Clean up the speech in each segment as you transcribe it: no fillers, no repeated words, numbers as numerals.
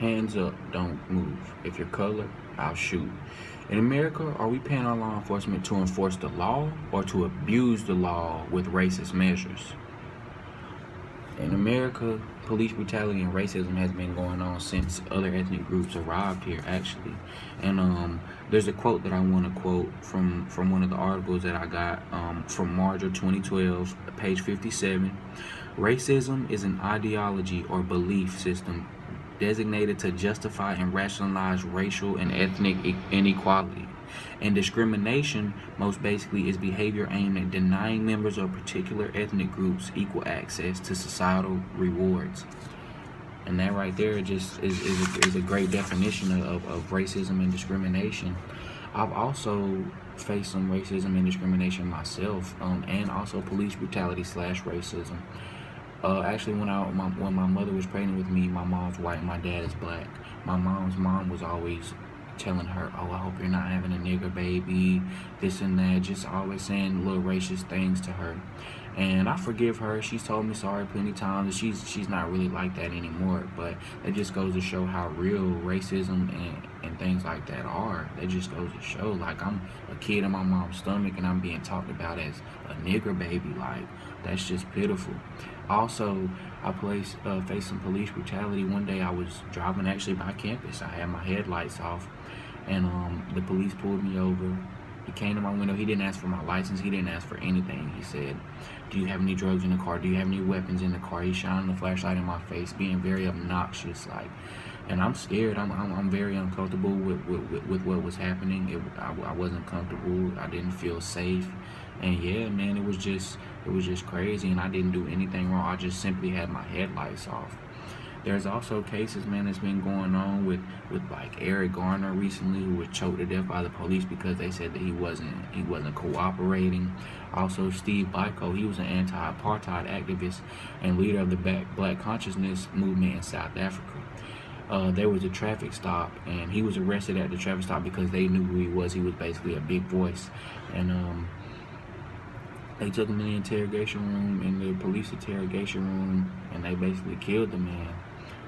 Hands up, don't move. If you're colored, I'll shoot. In America, are we paying our law enforcement to enforce the law or to abuse the law with racist measures? In America, police brutality and racism has been going on since other ethnic groups arrived here, actually. And there's a quote that I want to quote from one of the articles that I got from March of 2012, page 57. Racism is an ideology or belief system designated to justify and rationalize racial and ethnic inequality. And discrimination, most basically, is behavior aimed at denying members of particular ethnic groups equal access to societal rewards. And that right there just is a great definition of racism and discrimination. I've also faced some racism and discrimination myself, and also police brutality slash racism. Actually, when my mother was pregnant with me, my mom's white and my dad is black. My mom's mom was always telling her, "Oh, I hope you're not having a nigger baby," this and that, just always saying little racist things to her. And I forgive her. She's told me sorry plenty of times. She's not really like that anymore. But it just goes to show how real racism and things like that are. That just goes to show, like, I'm a kid in my mom's stomach and I'm being talked about as a nigger baby. Like, that's just pitiful. Also, I faced some police brutality. One day I was driving actually by campus. I had my headlights off, and the police pulled me over. He came to my window. He didn't ask for my license. He didn't ask for anything. He said, "Do you have any drugs in the car? Do you have any weapons in the car?" He's shining the flashlight in my face, being very obnoxious, like. And I'm scared. I'm very uncomfortable with what was happening. I wasn't comfortable. I didn't feel safe. And yeah, man, it was just crazy. And I didn't do anything wrong. I just simply had my headlights off. There's also cases, man, that's been going on with like Eric Garner recently, who was choked to death by the police because they said that he wasn't cooperating. Also, Steve Biko, he was an anti-apartheid activist and leader of the Black Consciousness movement in South Africa. There was a traffic stop, and he was arrested at the traffic stop because they knew who he was. He was basically a big voice, and they took him in the interrogation room, in the police interrogation room, and they basically killed the man.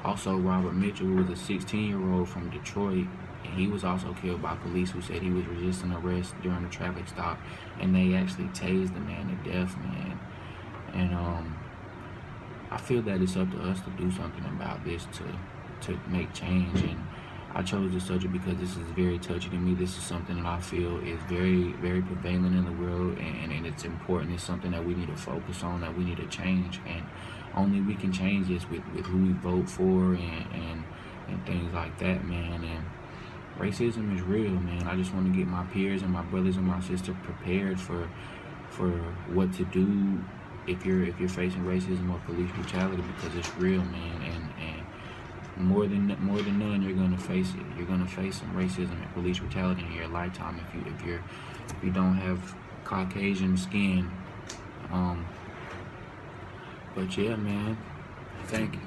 Also, Robert Mitchell, who was a 16-year-old from Detroit, and he was also killed by police who said he was resisting arrest during the traffic stop, and they actually tased the man to death, man. And I feel that it's up to us to do something about this to make change. And I chose this subject because this is very touchy to me. This is something that I feel is very, very prevalent in the world, and it's important. It's something that we need to focus on, that we need to change, and only we can change this with who we vote for and things like that, man. And racism is real, man. I just want to get my peers and my brothers and my sisters prepared for what to do if you're facing racism or police brutality, because it's real, man. And more than none, you're gonna face it. You're gonna face some racism and police brutality in your lifetime if you don't have Caucasian skin. But yeah, man. Thank you.